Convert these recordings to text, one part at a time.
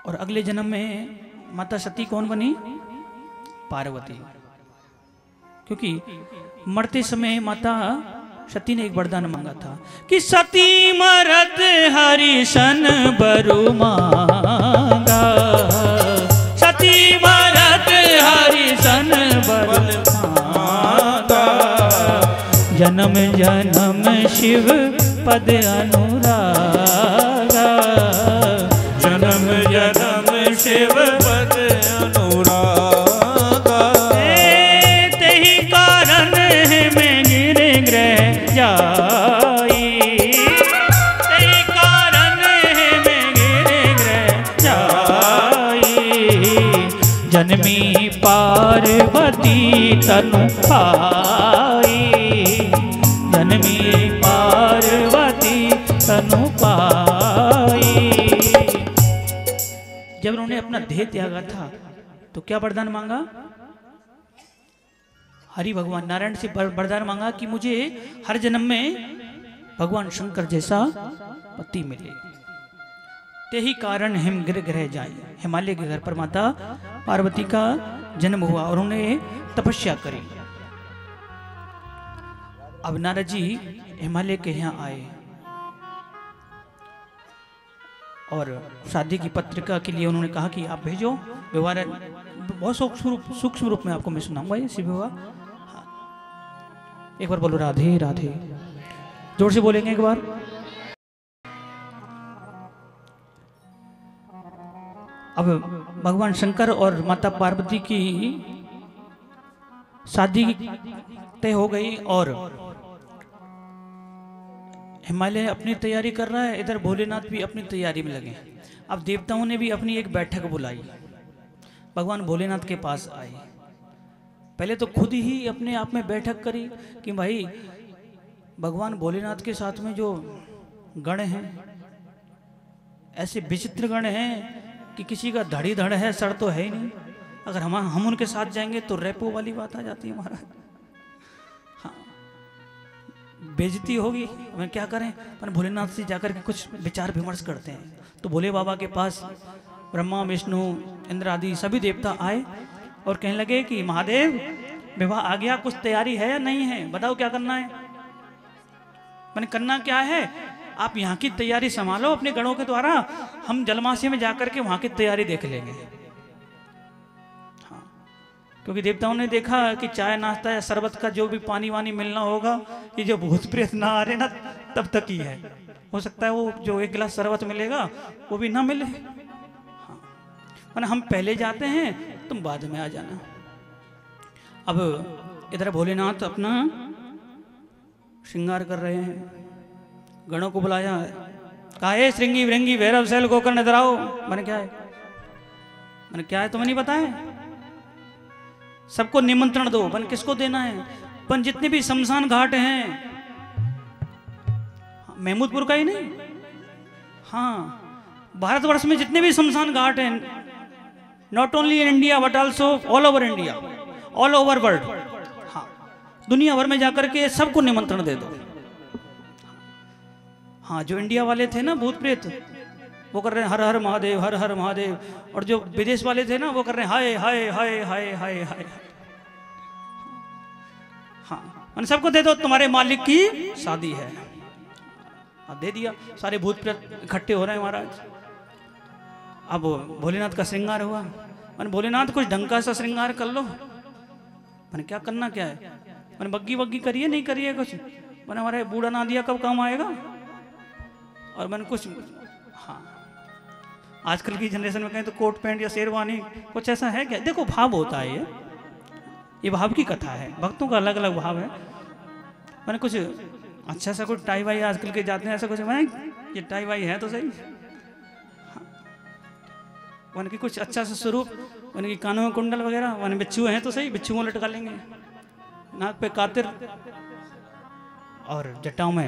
और अगले जन्म में माता सती कौन बनी? पार्वती। क्योंकि मरते समय माता सती ने एक वरदान मांगा था कि सती मरत हरिशन बरु मांगा, सती मरत हरिशन बरु मांगा, जन्म जन्म शिव पद अनुरागा, जन्म जन्म शिव पद अनुरागा, तेहि कारण में गिर ग्रह जाई, तेहि कारण में गिर ग्रह जाई, जन्मी पार्वती तनु पाई, जन्मी पार्वती तनु पाई। जब उन्होंने अपना देह त्यागा था तो क्या वरदान मांगा? हरि भगवान नारायण से वरदान मांगा कि मुझे हर जन्म में भगवान शंकर जैसा पति मिले। तेहि कारण हिम गिर ग्रह जाए, हिमालय के घर पर माता पार्वती का जन्म हुआ और उन्होंने तपस्या करी। अब नारद जी हिमालय के यहाँ आए और शादी की पत्रिका के लिए उन्होंने कहा कि आप भेजो, विवाह बहुत सूक्ष्म रूप में आपको मैं सुनाऊंगा ये शिव विवाह। हाँ। एक बार बोलो राधे राधे, जोर से बोलेंगे एक बार। अब भगवान शंकर और माता पार्वती की शादी तय हो गई और हिमालय अपनी तैयारी कर रहा है, इधर भोलेनाथ भी अपनी तैयारी में लगे। अब देवताओं ने भी अपनी एक बैठक बुलाई, भगवान भोलेनाथ के पास आए। पहले तो खुद ही अपने आप में बैठक करी कि भाई भगवान भोलेनाथ के साथ में जो गण हैं ऐसे विचित्र गण हैं कि किसी का धड़ी धड़ है, सर तो है ही नहीं। अगर हम उनके साथ जाएंगे तो रेपो वाली बात आ जाती है महाराज। हाँ, बेइज्जती होगी, हमें क्या करें। पर भोलेनाथ से जाकर के कुछ विचार विमर्श करते हैं। तो भोले बाबा के पास ब्रह्मा विष्णु इंद्र आदि सभी देवता आए और कहने लगे कि महादेव विवाह आ गया, कुछ तैयारी है या नहीं है, बताओ क्या करना है। मैंने करना क्या है, आप यहाँ की तैयारी संभालो अपने गणों के द्वारा, हम जलमासी में जाकर के वहाँ की तैयारी देख लेंगे। हाँ, क्योंकि देवताओं ने देखा कि चाय नाश्ता या शरबत का जो भी पानी वानी मिलना होगा, ये जो भूत प्रेत ना आ रहे ना तब तक ही है। हो सकता है वो जो एक गिलास शरबत मिलेगा वो भी ना मिले। हाँ, मैंने हम पहले जाते हैं, तुम बाद में आ जाना। अब इधर भोलेनाथ अपना श्रृंगार कर रहे हैं, गणों को बुलाया, कहा है श्रृंगी वृंगी भैरव शैल गोकर्ण इधर आओ। मैंने क्या है, मैंने क्या है तुम्हें नहीं पता है, सबको निमंत्रण दो। मैंने किसको देना है, अपन जितने भी शमशान घाट हैं, महमूदपुर का ही नहीं, हाँ भारतवर्ष में जितने भी शमशान घाट हैं, not only in India but also all over India, all over world, हाँ दुनिया भर में जाकर के सबको निमंत्रण दे दो। हाँ, जो इंडिया वाले थे ना भूत प्रेत, वो कर रहे हैं हर हर महादेव हर हर महादेव, और जो विदेश वाले थे ना वो कर रहे हैं हाय हाय हाय हाय हाय हाय। हाँ, मैंने सबको दे दो, तुम्हारे मालिक की शादी है। हाँ, दे दिया, सारे भूत प्रेत इकट्ठे हो रहे हैं महाराज। अब भोलेनाथ का श्रृंगार हुआ। मैंने भोलेनाथ कुछ ढंग का सा श्रृंगार कर लो। मैंने क्या करना क्या है, मैंने बग्गी वग्गी करिए नहीं करिए कुछ। मैंने हमारे बूढ़ा ना दिया कब काम आएगा। और मैंने कुछ, हाँ आजकल की जनरेशन में कहें तो कोट पैंट या शेरवानी कुछ ऐसा है क्या। देखो भाव होता है, ये भाव की कथा है, भक्तों का अलग अलग भाव है। मैंने कुछ अच्छा सा कुछ टाई वाई आजकल के जाते हैं ऐसा कुछ, मैं ये टाई वाई है तो सही। वन की कुछ अच्छा सा स्वरूप, वन की कानों में कुंडल वगैरह, वन बिच्छू हैं तो सही, बिच्छू में लटका लेंगे, नाक पे कातिर और जटाओं में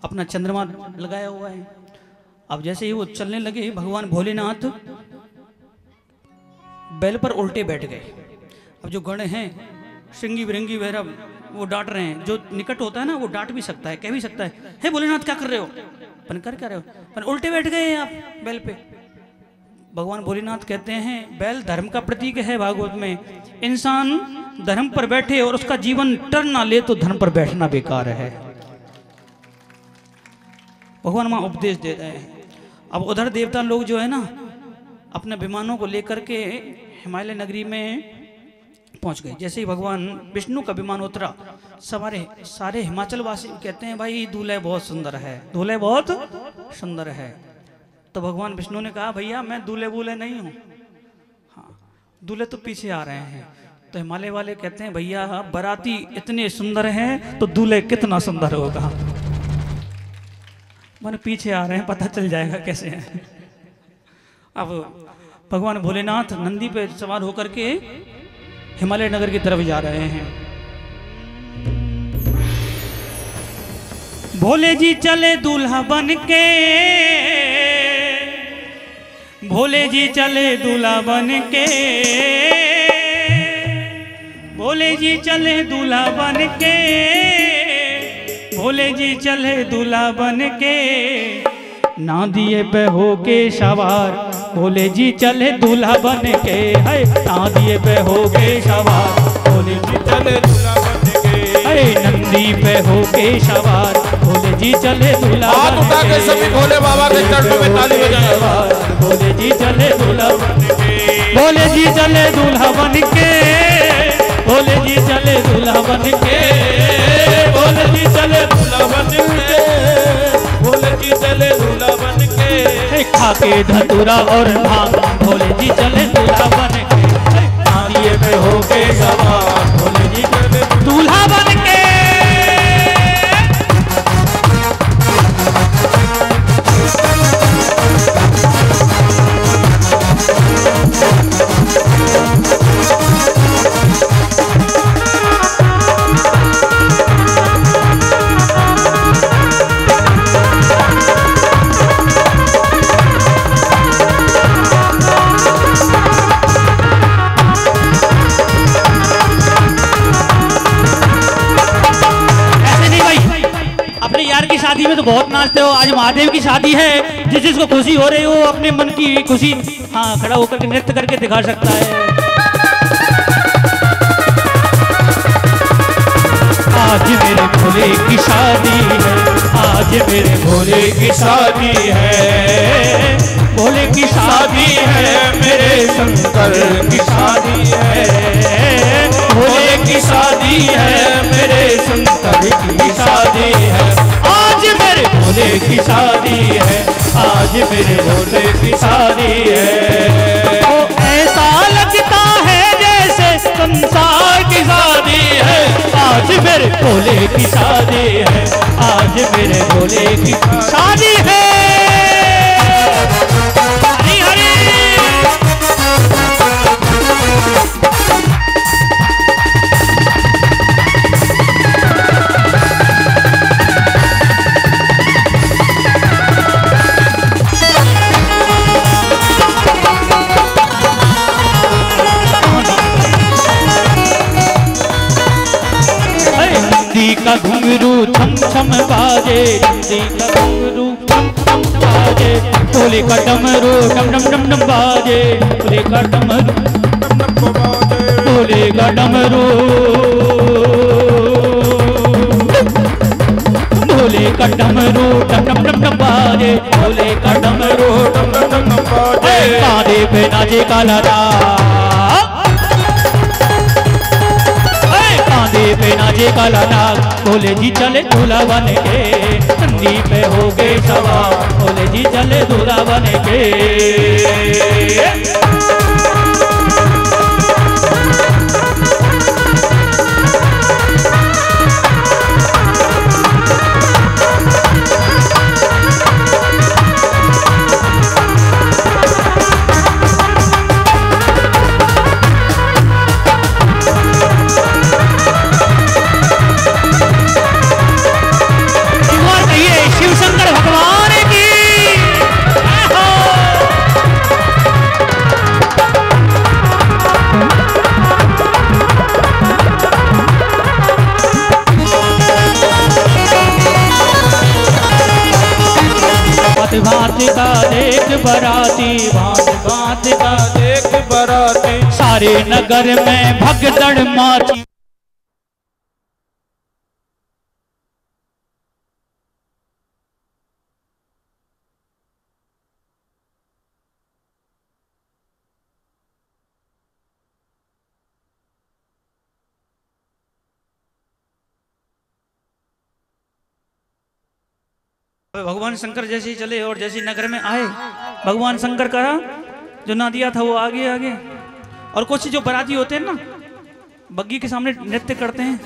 अपना चंद्रमा लगाया हुआ है। अब जैसे ही वो चलने लगे, भगवान भोलेनाथ बैल पर उल्टे बैठ गए। अब जो गण हैं श्रृंगी विरंगी भैरव वो डांट रहे हैं। जो निकट होता है ना वो डांट भी सकता है, कह भी सकता है, हे भोलेनाथ क्या कर रहे हो। अपन कर क्या रहे हो, अपन उल्टे बैठ गए हैं आप बैल पे। भगवान भोलेनाथ कहते हैं बैल धर्म का प्रतीक है। भागवत में इंसान धर्म पर बैठे और उसका जीवन टर्न ना ले तो धर्म पर बैठना बेकार है। भगवान वहां उपदेश दे रहे हैं। अब उधर देवता लोग जो है ना अपने विमानों को लेकर के हिमालय नगरी में पहुंच गए। जैसे ही भगवान विष्णु का विमान उतरा, सारे हिमाचल वासी कहते हैं भाई दूल्हे बहुत सुंदर है, दूल्हे बहुत सुंदर है। तो भगवान विष्णु ने कहा भैया मैं दूल्हे बूल्हे नहीं हूँ, हाँ दूल्हे तो पीछे आ रहे हैं। तो हिमालय वाले कहते हैं भैया बाराती इतने सुंदर हैं तो दूल्हे कितना सुंदर होगा। मैंने पीछे आ रहे हैं, पता चल जाएगा कैसे हैं। अब भगवान भोलेनाथ नंदी पे सवार होकर के हिमालय नगर की तरफ जा रहे हैं। भोले जी चले दूल्हा बन के, भोले जी चले दूल्हा बन के, भोले जी चले दूल्हा बन के, भोले जी चले दूल्हा बन के, ना दिए पे हो के सवार, भोले जी चले दूल्हा बन के, है ना दिए पे हो के सवार, भोले जी चले दूल्हा बन के, अरे नंदी पे हो के सवार, भोले जी चले दूल्हा बन उठा के सभी भोले बाबा के चरणों में ताली बजाएं। भोले जी चले दूल्हा बन के, भोले जी चले दूल्हा बन के, भोले जी चले दूल्हा बन के, भोले जी चले दूल्हा बन के, भोले जी चले दूल्हा बन के, खा के धतूरा और भांग, भोले जी चले दूल्हा बन के, नारिये पे हो के सवार, भोले जी चले दूल्हा बन के। शादी में तो बहुत नाचते हो, आज महादेव की शादी है, जिस जिसको खुशी हो रही हो अपने मन की खुशी हाँ खड़ा होकर के नृत्य करके दिखा सकता है। आज मेरे भोले की शादी है, आज मेरे भोले की शादी है, भोले की शादी है, मेरे शंकर की शादी है, भोले की शादी है, मेरे शंकर की शादी है, आज मेरे भोले की शादी है, आज मेरे भोले की शादी है। तो ऐसा लगता है जैसे संसार की शादी है, आज मेरे भोले की शादी है, आज मेरे भोले की शादी है। हरी हरी का घुंघरू छम छम बाजे, नंदी का घुंघरू छम छम बाजे, भोले का डमरू डम डम डम डम बाजे, भोले का डमरू भोले का डमरू, भोले का डमरू डम डम डम डम बाजे, भोले का डमरू डम डम डम डम बाजे, कांधे पे नाचे काला कांधे पे नाचे काला नाग, भोले जी चले दूल्हा बन के, नंदी पे हो गए सवार, भोले जी चले दूल्हा बन के। बराती, भांत भांत का देख बराती, सारे नगर में भगदड़ माची। भगवान शंकर जैसे ही चले और जैसे ही नगर में आए, भगवान शंकर का जो नादिया था वो आगे आगे, और कुछ जो बराती होते हैं ना बग्गी के सामने नृत्य करते हैं,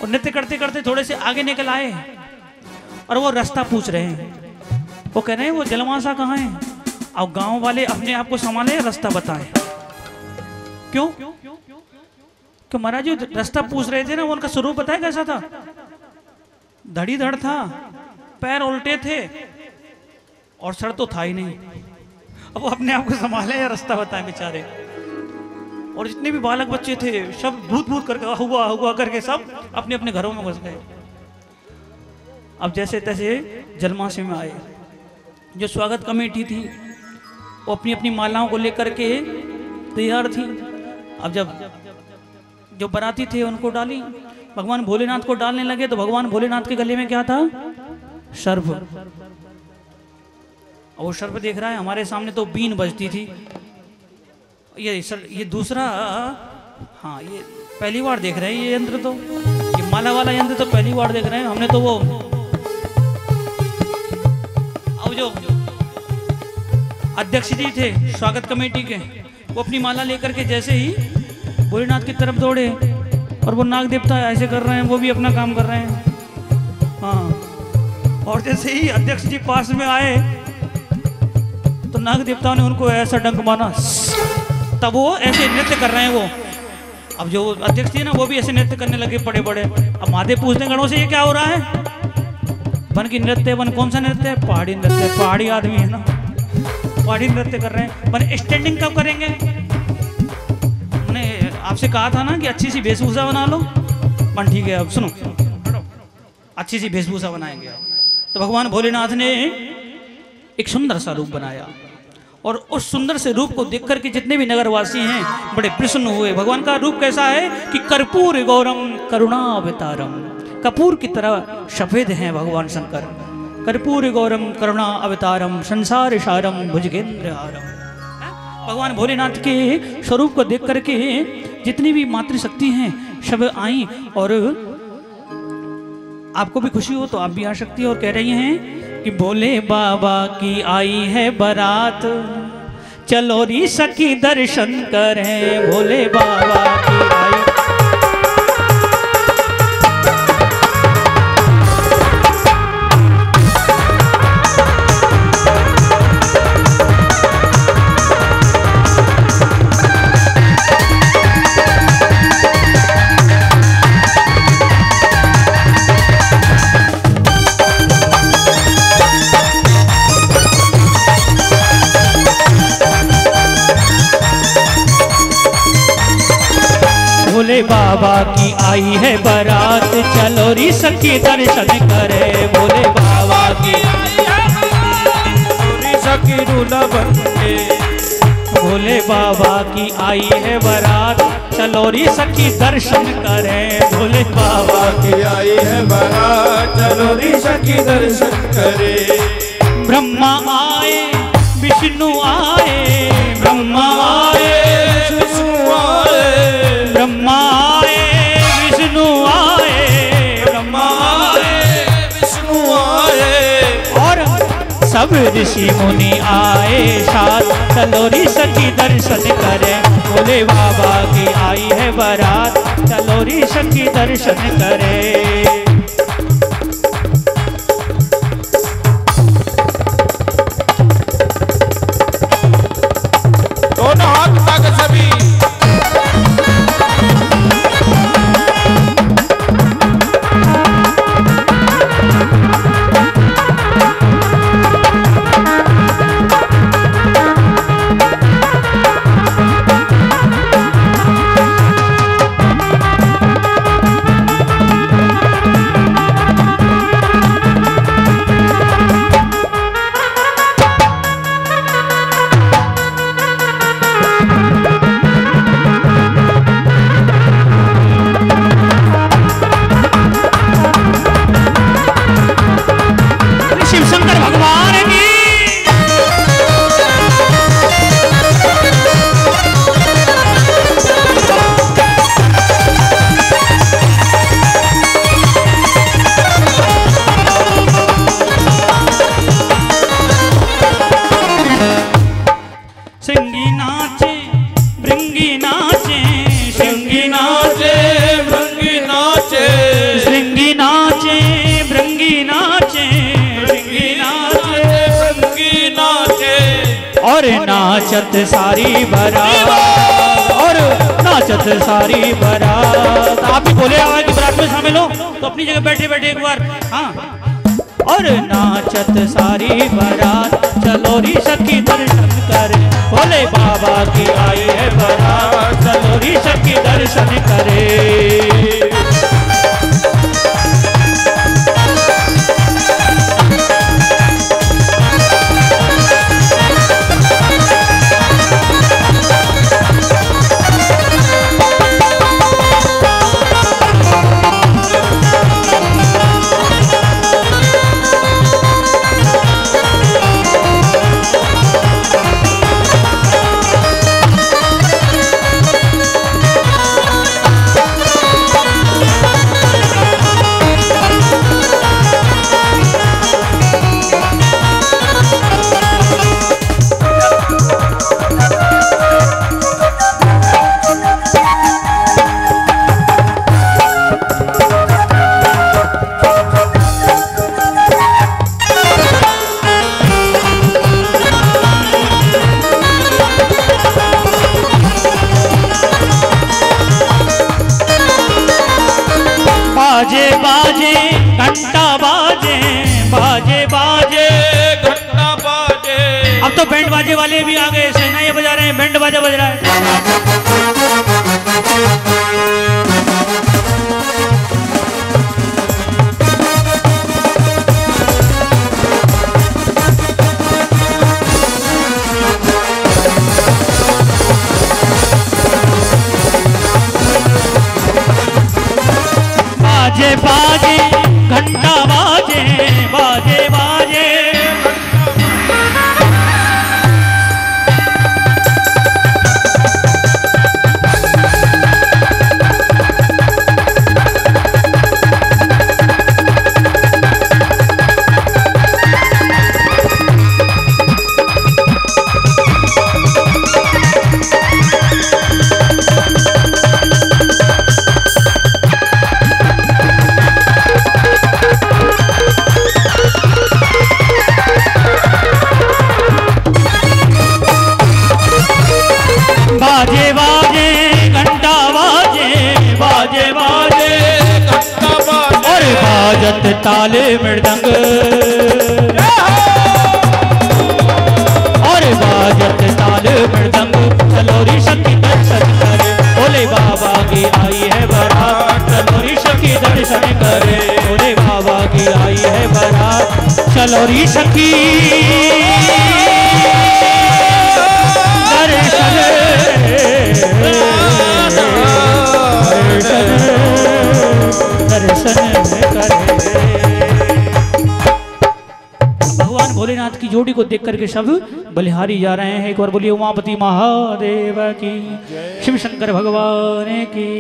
और नृत्य करते करते थोड़े से आगे निकल आए और वो रास्ता पूछ रहे हैं। वो कह रहे हैं वो जलवासा कहाँ है। अब गांव वाले अपने आप को संभाले, रास्ता बताएं। क्यों? क्यों महाराज जो रास्ता पूछ रहे थे ना, वो उनका स्वरूप बताया कैसा था? धड़ी धड़ था, पैर उल्टे थे और सर तो था ही नहीं। अब वो अपने आप को संभाले या रास्ता बताए बेचारे। और जितने भी बालक बच्चे थे सब भूत भूत करके हुआ हुआ करके सब अपने अपने घरों में घुस गए। अब जैसे तैसे जलमासी में आए। जो स्वागत कमेटी थी वो अपनी अपनी मालाओं को लेकर के तैयार थी। अब जब जो बराती थे उनको डाली, भगवान भोलेनाथ को डालने लगे तो भगवान भोलेनाथ के गले में क्या था? सर्प। और वो सर्प देख रहा है, हमारे सामने तो बीन बजती थी। ये दूसरा, हाँ ये पहली बार देख रहे हैं ये यंत्र, तो ये माला वाला यंत्र तो पहली बार देख रहे हैं हमने तो। वो अब जो अध्यक्ष जी थे स्वागत कमेटी के, वो अपनी माला लेकर के जैसे ही भोलेनाथ की तरफ दौड़े, और वो नाग देवता ऐसे कर रहे हैं, वो भी अपना काम कर रहे हैं। हाँ, और जैसे ही अध्यक्ष जी पास में आए तो नाग देवता ने उनको ऐसा डंक मारा, तब वो ऐसे नृत्य कर रहे हैं वो। अब जो अध्यक्ष जी ना वो भी ऐसे नृत्य करने लगे बड़े बड़े। अब महादेव पूछते गणों से ये क्या हो रहा है? वन की नृत्य, वन कौन सा नृत्य है? पहाड़ी नृत्य, पहाड़ी आदमी है ना, पहाड़ी नृत्य कर रहे हैं। वन स्टैंडिंग कब करेंगे? हमने आपसे कहा था ना कि अच्छी सी वेशभूषा बना लो। वन ठीक है, अब सुनो, अच्छी सी वेशभूषा बनाएंगे। तो भगवान भोलेनाथ ने एक सुंदर सा रूप बनाया, और उस सुंदर से रूप को देखकर के जितने भी नगरवासी हैं बड़े प्रसन्न हुए। भगवान का रूप कैसा है कि कर्पूर गौरम करुणावतारम, कपूर की तरह सफेद हैं भगवान शंकर। कर्पूर गौरम करुणा अवतारम संसार सारम भुजगेंद्र हारम। भगवान भोलेनाथ के स्वरूप को देख करके जितनी भी मातृशक्ति हैं सब आई, और आपको भी खुशी हो तो आप भी आ सकती है। और कह रही हैं कि भोले बाबा की आई है बारात, चलो री सखी दर्शन करें। भोले बाबा की आई, भोले बाबा की आई है बारात, चलो री सखी दर्शन करे। भोले बाबा की सखी रूला बनके, भोले बाबा की आई है बारात, चलो री सखी दर्शन करे। भोले बाबा की आई है बारात, चलो री सखी दर्शन करे। ब्रह्मा आए विष्णु आए, ब्रह्मा आए विष्णु आए, ब्रह्मा आए विष्णु आए, ब्रह्मा आए विष्णु आए, और सब ऋषि मुनि आए साथ, चलो री सखी दर्शन करे। भोले बाबा की आई है बारात, चलो री सखी दर्शन करे। दोनों हाथ उठा कर सभी और नाचत सारी बारात, और नाचत सारी बारात। आप भी बोले आवाज की बारात में शामिल हो तो अपनी जगह बैठे बैठे एक बार, हाँ। और नाचत सारी बारात, चलो री सखी दर्शन करे, भोले बाबा की आई है बारात, चलो री सखी दर्शन करे। बाजे बाजे घंटा बाजे, बाजे बाजे घंटा बाजे। अब तो बैंड बाजे वाले भी आ गए, शहनाई बजा रहे हैं, बैंड बाजा बज रहा है। बाजे बाजे घंटा बाजे, बाजे बाजे बाजे बाजे घंटा बाजे, बाजे बाजे घंटा बाजे। और बाजत ताले मृदंग, और बाजत ताले मृदंग, चलो री सखी दर्शन करे, भोले बाबा की आई है बारात, चलो री सखी दर्शन करे, भोले बाबा की आई है बारात, चलो री सखी भगवान भोलेनाथ की जोड़ी को देख करके सब बलिहारी जा रहे हैं। एक बार बोलिए उमापति महादेव की, शिव शंकर भगवान की।